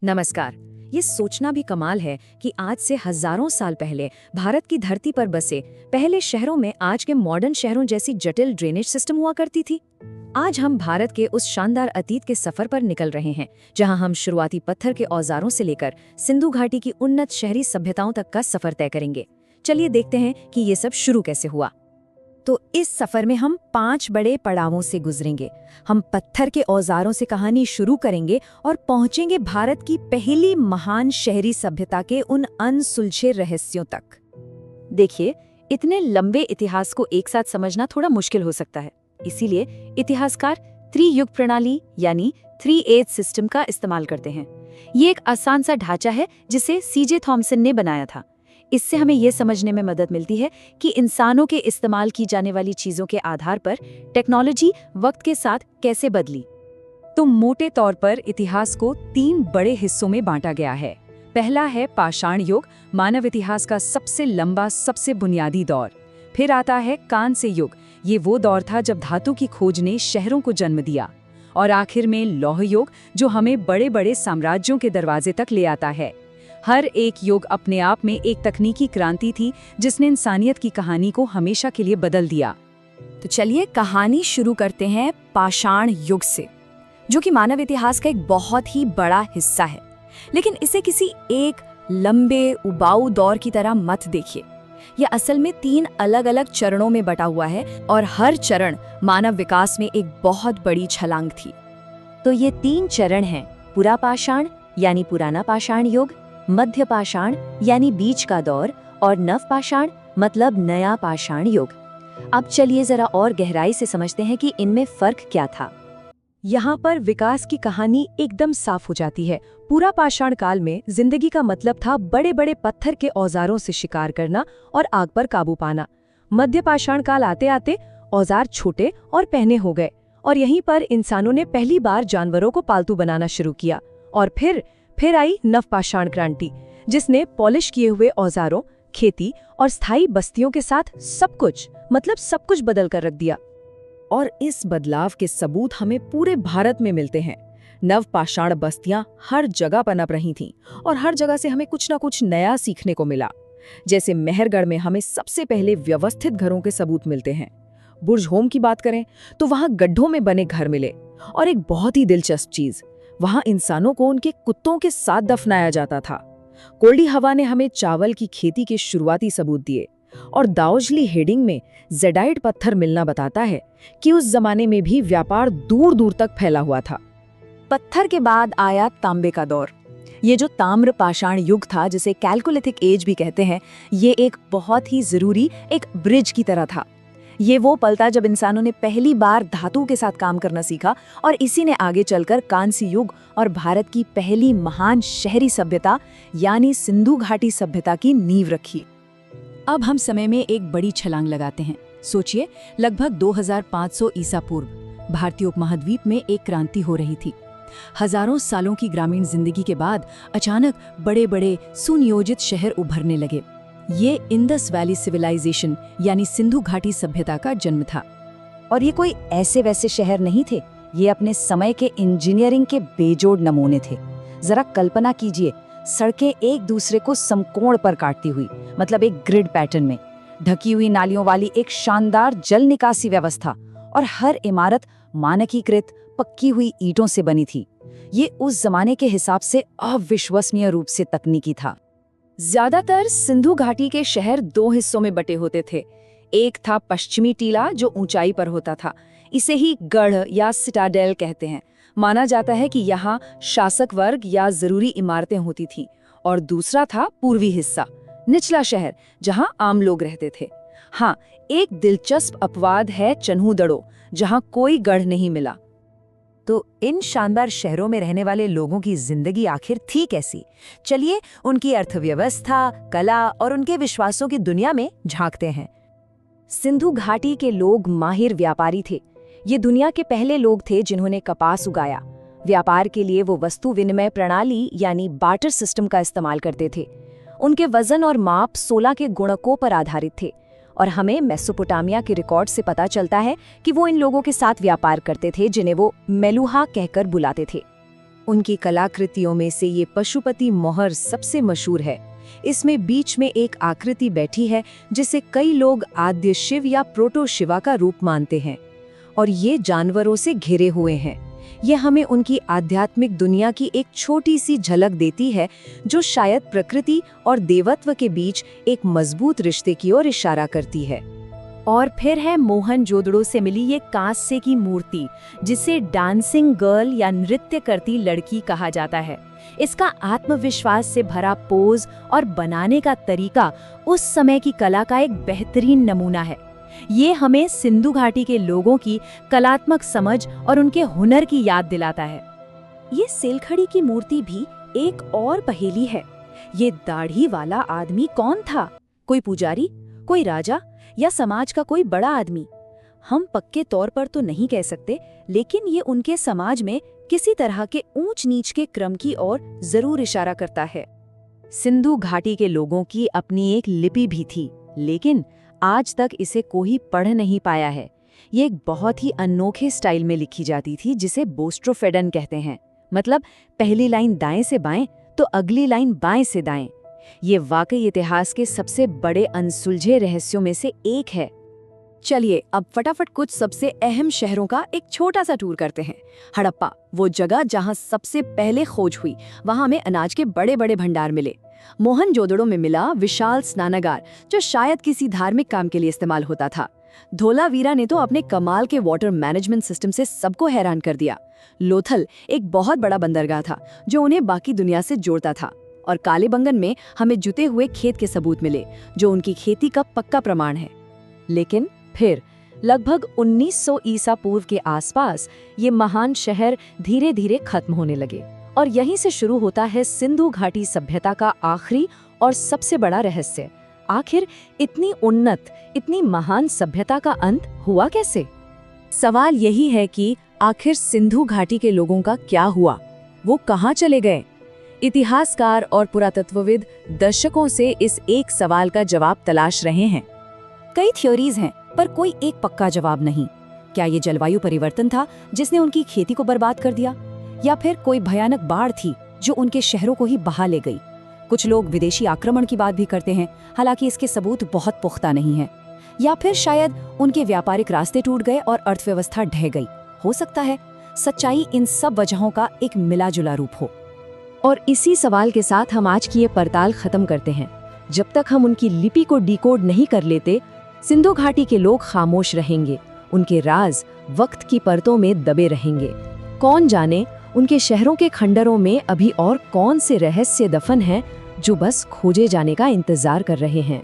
नमस्कार। ये सोचना भी कमाल है कि आज से हजारों साल पहले भारत की धरती पर बसे पहले शहरों में आज के मॉडर्न शहरों जैसी जटिल ड्रेनेज सिस्टम हुआ करती थी। आज हम भारत के उस शानदार अतीत के सफर पर निकल रहे हैं, जहां हम शुरुआती पत्थर के औजारों से लेकर सिंधु घाटी की उन्नत शहरी सभ्यताओं तक का सफर तय करेंगे। चलिए देखते हैं कि ये सब शुरू कैसे हुआ। तो इस सफर में हम 5 बड़े पड़ावों से गुजरेंगे। हम पत्थर के औजारों से कहानी शुरू करेंगे और पहुंचेंगे भारत की पहली महान शहरी सभ्यता के उन अनसुलझे रहस्यों तक। देखिए, इतने लंबे इतिहास को एक साथ समझना थोड़ा मुश्किल हो सकता है। इसीलिए इतिहासकार त्रियुग प्रणाली यानी 3 एज सिस्टम का इस्तेमाल करते हैं। ये एक आसान सा ढांचा है जिसे सीजे थॉमसन ने बनाया था। इससे हमें यह समझने में मदद मिलती है कि इंसानों के इस्तेमाल की जाने वाली चीजों के आधार पर टेक्नोलॉजी वक्त के साथ कैसे बदली। तो मोटे तौर पर इतिहास को 3 बड़े हिस्सों में बांटा गया है। पहला है पाषाण युग, मानव इतिहास का सबसे लंबा, सबसे बुनियादी दौर। फिर आता है कांस्य युग, ये वो दौर था जब धातु की खोज ने शहरों को जन्म दिया। और आखिर में लौह युग, जो हमें बड़े बड़े साम्राज्यों के दरवाजे तक ले आता है। हर एक युग अपने आप में एक तकनीकी क्रांति थी जिसने इंसानियत की कहानी को हमेशा के लिए बदल दिया। तो चलिए कहानी शुरू करते हैं पाषाण युग से, जो कि मानव इतिहास का एक बहुत ही बड़ा हिस्सा है। लेकिन इसे किसी एक लंबे उबाऊ दौर की तरह मत देखिए। यह असल में 3 अलग अलग चरणों में बटा हुआ है और हर चरण मानव विकास में एक बहुत बड़ी छलांग थी। तो ये 3 चरण हैं: पुरा पाषाण यानी पुराना पाषाण युग, मध्य पाषाण यानी बीच का दौर, और नव पाषाण मतलब नया पाषाण युग। अब चलिए जरा और गहराई से समझते हैं कि इनमें फर्क क्या था। यहाँ पर विकास की कहानी एकदम साफ हो जाती है। पूरा पाषाण काल में जिंदगी का मतलब था बड़े बड़े पत्थर के औजारों से शिकार करना और आग पर काबू पाना। मध्य पाषाण काल आते आते औजार छोटे और पहने हो गए और यहीं पर इंसानों ने पहली बार जानवरों को पालतू बनाना शुरू किया। और फिर आई नवपाषाण क्रांति, जिसने पॉलिश किए हुए औजारों, खेती और स्थायी बस्तियों के साथ सब कुछ बदल कर रख दिया। और इस बदलाव के सबूत हमें पूरे भारत में मिलते हैं। नवपाषाण बस्तियां हर जगह पनप रही थीं और हर जगह से हमें कुछ ना कुछ नया सीखने को मिला। जैसे मेहरगढ़ में हमें सबसे पहले व्यवस्थित घरों के सबूत मिलते हैं। बुर्ज होम की बात करें तो वहां गड्ढों में बने घर मिले। और एक बहुत ही दिलचस्प चीज, वहां इंसानों को उनके कुत्तों के साथ दफनाया जाता था। कोल्डी हवा ने हमें चावल की खेती के शुरुआती सबूत दिए। और दाओजली हेडिंग में जेडाइट पत्थर मिलना बताता है कि उस जमाने में भी व्यापार दूर दूर तक फैला हुआ था। पत्थर के बाद आया तांबे का दौर। ये जो ताम्र पाषाण युग था, जिसे कैल्कोलिथिक एज भी कहते हैं, ये एक बहुत ही जरूरी एक ब्रिज की तरह था। ये वो पल था जब इंसानों ने पहली बार धातु के साथ काम करना सीखा और इसी ने आगे चलकर कांस्य युग और भारत की पहली महान शहरी सभ्यता यानी सिंधु घाटी सभ्यता की नींव रखी। अब हम समय में एक बड़ी छलांग लगाते हैं। सोचिए, लगभग 2500 ईसा पूर्व भारतीय उपमहाद्वीप में एक क्रांति हो रही थी। हजारों सालों की ग्रामीण जिंदगी के बाद अचानक बड़े बड़े सुनियोजित शहर उभरने लगे। ये इंडस वैली सिविलाइजेशन यानी सिंधु घाटी सभ्यता का जन्म था। और ये कोई ऐसे वैसे शहर नहीं थे, ये अपने समय के इंजीनियरिंग के बेजोड़ नमूने थे। जरा कल्पना कीजिए, सड़कें एक दूसरे को समकोण पर काटती हुई, मतलब एक ग्रिड पैटर्न में, ढकी हुई नालियों वाली एक शानदार जल निकासी व्यवस्था, और हर इमारत मानकीकृत पक्की हुई ईंटों से बनी थी। ये उस जमाने के हिसाब से अविश्वसनीय रूप से तकनीकी था। ज्यादातर सिंधु घाटी के शहर 2 हिस्सों में बटे होते थे। एक था पश्चिमी टीला, जो ऊंचाई पर होता था। इसे ही गढ़ या सिटाडेल कहते हैं। माना जाता है कि यहाँ शासक वर्ग या जरूरी इमारतें होती थीं। और दूसरा था पूर्वी हिस्सा, निचला शहर, जहाँ आम लोग रहते थे। हाँ, एक दिलचस्प अपवाद है चन्हूदड़ो, जहाँ कोई गढ़ नहीं मिला। तो इन शानदार शहरों में रहने वाले लोगों की जिंदगी आखिर थी कैसी? चलिए उनकी अर्थव्यवस्था, कला और उनके विश्वासों की दुनिया में झांकते हैं। सिंधु घाटी के लोग माहिर व्यापारी थे। ये दुनिया के पहले लोग थे जिन्होंने कपास उगाया। व्यापार के लिए वो वस्तु विनिमय प्रणाली यानी बार्टर सिस्टम का इस्तेमाल करते थे। उनके वजन और माप 16 के गुणकों पर आधारित थे। और हमें मेसोपोटामिया के रिकॉर्ड से पता चलता है कि वो इन लोगों के साथ व्यापार करते थे जिन्हें वो मेलुहा कहकर बुलाते थे। उनकी कलाकृतियों में से ये पशुपति मोहर सबसे मशहूर है। इसमें बीच में एक आकृति बैठी है जिसे कई लोग आद्य शिव या प्रोटो शिवा का रूप मानते हैं, और ये जानवरों से घिरे हुए हैं। ये हमें उनकी आध्यात्मिक दुनिया की एक छोटी सी झलक देती है, जो शायद प्रकृति और देवत्व के बीच एक मजबूत रिश्ते की ओर इशारा करती है। और फिर है मोहनजोदड़ो से मिली ये कांस्य की मूर्ति, जिसे डांसिंग गर्ल या नृत्य करती लड़की कहा जाता है। इसका आत्मविश्वास से भरा पोज और बनाने का तरीका उस समय की कला का एक बेहतरीन नमूना है। ये हमें सिंधु घाटी के लोगों की कलात्मक समझ और उनके हुनर की याद दिलाता है। ये सेलखड़ी की मूर्ति भी एक और पहेली है। ये दाढ़ी वाला आदमी कौन था? कोई पुजारी, कोई राजा या समाज का कोई बड़ा आदमी? हम पक्के तौर पर तो नहीं कह सकते, लेकिन ये उनके समाज में किसी तरह के ऊंच नीच के क्रम की ओर जरूर इशारा करता है। सिंधु घाटी के लोगों की अपनी एक लिपि भी थी, लेकिन आज तक इसे कोई पढ़ नहीं पाया है। ये एक बहुत ही अनोखे स्टाइल में लिखी जाती थी, जिसे बोस्ट्रोफेडन कहते हैं। मतलब पहली लाइन दाएं से बाएं तो अगली लाइन बाएं से दाएं। ये वाकई इतिहास के सबसे बड़े अनसुलझे रहस्यों में से एक है। चलिए अब फटाफट कुछ सबसे अहम शहरों का एक छोटा सा टूर करते हैं। हड़प्पा, वो जगह जहां सबसे पहले खोज हुई, वहां हमें अनाज के बड़े बड़े भंडार मिले। मोहनजोदड़ो में मिला विशाल स्नानागार, जो शायद किसी धार्मिक काम के लिए इस्तेमाल होता था। धोलावीरा ने तो अपने कमाल के वाटर मैनेजमेंट सिस्टम से सबको हैरान कर दिया। लोथल एक बहुत बड़ा बंदरगाह था, जो उन्हें बाकी दुनिया से जोड़ता था। और कालेबंगन में हमें जुते हुए खेत के सबूत मिले, जो उनकी खेती का पक्का प्रमाण है। लेकिन फिर लगभग 1900 ईसा पूर्व के आसपास ये महान शहर धीरे धीरे खत्म होने लगे, और यहीं से शुरू होता है सिंधु घाटी सभ्यता का आखिरी और सबसे बड़ा रहस्य। आखिर इतनी उन्नत, इतनी महान सभ्यता का अंत हुआ कैसे? सवाल यही है कि आखिर सिंधु घाटी के लोगों का क्या हुआ? वो कहाँ चले गए? इतिहासकार और पुरातत्वविद दशकों से इस एक सवाल का जवाब तलाश रहे हैं। कई थ्योरीज हैं, पर कोई एक पक्का जवाब नहीं। क्या ये जलवायु परिवर्तन था जिसने उनकी खेती को बर्बाद कर दिया, या फिर कोई भयानक बाढ़ थी जो उनके शहरों को ही बहा ले गई? कुछ लोग विदेशी आक्रमण की बात भी करते हैं, हालांकि इसके सबूत बहुत पुख्ता नहीं है। या फिर शायद उनके व्यापारिक रास्ते टूट गए और अर्थव्यवस्था ढह गई। हो सकता है सच्चाई इन सब वजहों का एक मिला जुला रूप हो। और इसी सवाल के साथ हम आज की ये पड़ताल खत्म करते हैं। जब तक हम उनकी लिपि को डिकोड नहीं कर लेते, सिंधु घाटी के लोग खामोश रहेंगे। उनके राज वक्त की परतों में दबे रहेंगे। कौन जाने उनके शहरों के खंडरों में अभी और कौन से रहस्य दफन हैं, जो बस खोजे जाने का इंतजार कर रहे हैं।